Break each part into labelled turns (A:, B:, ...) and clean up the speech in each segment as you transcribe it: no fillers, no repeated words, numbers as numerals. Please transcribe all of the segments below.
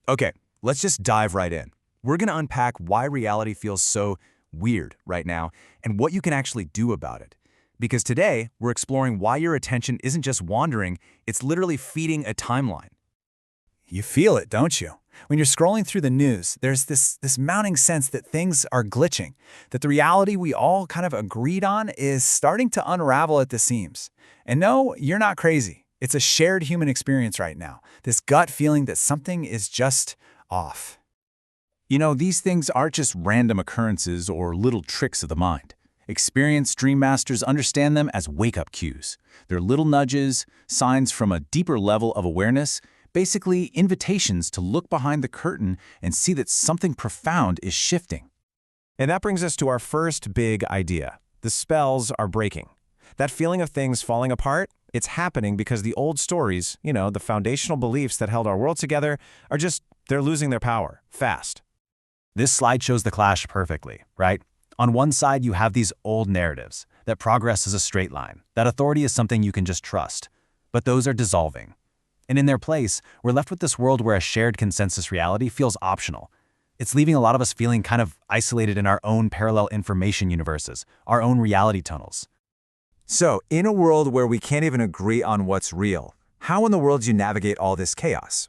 A: Okay, let's just dive right in. We're going to unpack why reality feels so weird right now and what you can actually do about it. Because today, we're exploring why your attention isn't just wandering, it's literally feeding a timeline.
B: You feel it, don't you? When you're scrolling through the news, there's this mounting sense that things are glitching, that the reality we all kind of agreed on is starting to unravel at the seams. And no, you're not crazy. It's a shared human experience right now, this gut feeling that something is just off.
A: You know, these things aren't just random occurrences or little tricks of the mind. Experienced dream masters understand them as wake-up cues. They're little nudges, signs from a deeper level of awareness, basically invitations to look behind the curtain and see that something profound is shifting.
C: And that brings us to our first big idea. The spells are breaking. That feeling of things falling apart, it's happening because the old stories, the foundational beliefs that held our world together, they're losing their power, fast.
A: This slide shows the clash perfectly, right? On one side, you have these old narratives, that progress is a straight line, that authority is something you can just trust. But those are dissolving. And in their place, we're left with this world where a shared consensus reality feels optional. It's leaving a lot of us feeling kind of isolated in our own parallel information universes, our own reality tunnels.
B: So, in a world where we can't even agree on what's real, how in the world do you navigate all this chaos?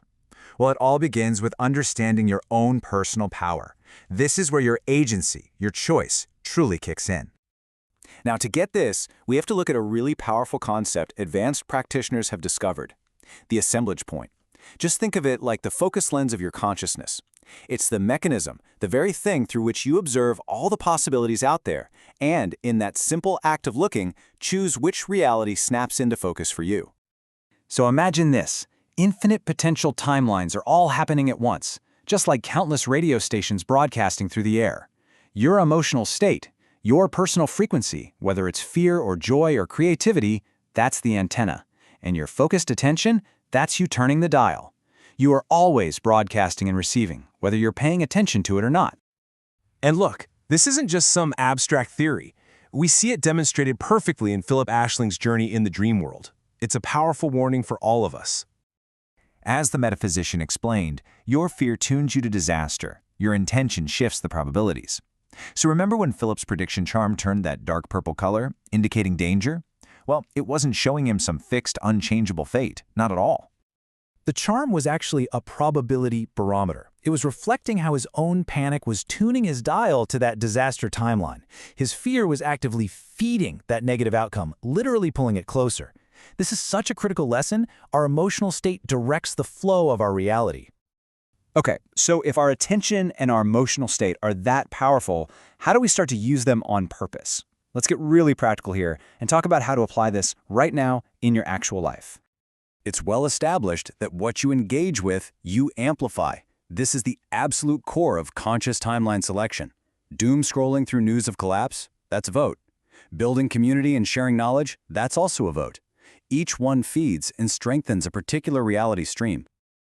B: Well, it all begins with understanding your own personal power. This is where your agency, your choice, truly kicks in.
A: Now, to get this, we have to look at a really powerful concept advanced practitioners have discovered: the assemblage point. Just think of it like the focus lens of your consciousness. It's the mechanism, the very thing through which you observe all the possibilities out there, and in that simple act of looking, choose which reality snaps into focus for you.
B: So imagine this. Infinite potential timelines are all happening at once, just like countless radio stations broadcasting through the air. Your emotional state, your personal frequency, whether it's fear or joy or creativity, that's the antenna. And your focused attention, that's you turning the dial. You are always broadcasting and receiving, whether you're paying attention to it or not.
C: And look, this isn't just some abstract theory. We see it demonstrated perfectly in Phillip Ashling's journey in the dream world. It's a powerful warning for all of us.
D: As the metaphysician explained, your fear tunes you to disaster. Your intention shifts the probabilities. So remember when Phillip's prediction charm turned that dark purple color, indicating danger? Well, it wasn't showing him some fixed, unchangeable fate. Not at all.
E: The charm was actually a probability barometer. It was reflecting how his own panic was tuning his dial to that disaster timeline. His fear was actively feeding that negative outcome, literally pulling it closer. This is such a critical lesson. Our emotional state directs the flow of our reality.
B: Okay, so if our attention and our emotional state are that powerful, how do we start to use them on purpose? Let's get really practical here and talk about how to apply this right now in your actual life.
A: It's well established that what you engage with, you amplify. This is the absolute core of conscious timeline selection. Doom scrolling through news of collapse? That's a vote. Building community and sharing knowledge? That's also a vote. Each one feeds and strengthens a particular reality stream.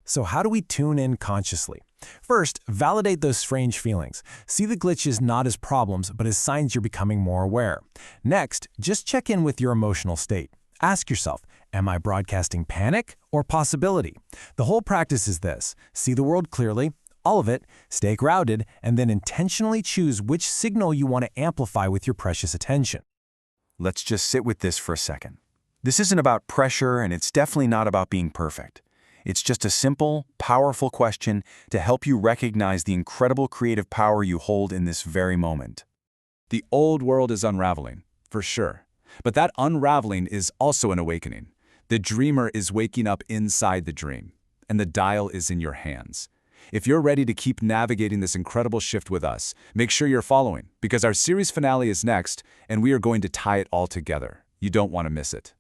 C: So how do we tune in consciously? First, validate those strange feelings. See the glitches not as problems, but as signs you're becoming more aware. Next, just check in with your emotional state. Ask yourself, am I broadcasting panic or possibility? The whole practice is this: see the world clearly, all of it, stay grounded, and then intentionally choose which signal you want to amplify with your precious attention.
A: Let's just sit with this for a second. This isn't about pressure, and it's definitely not about being perfect. It's just a simple, powerful question to help you recognize the incredible creative power you hold in this very moment. The old world is unraveling, for sure. But that unraveling is also an awakening. The dreamer is waking up inside the dream, and the dial is in your hands. If you're ready to keep navigating this incredible shift with us, make sure you're following, because our series finale is next, and we are going to tie it all together. You don't want to miss it.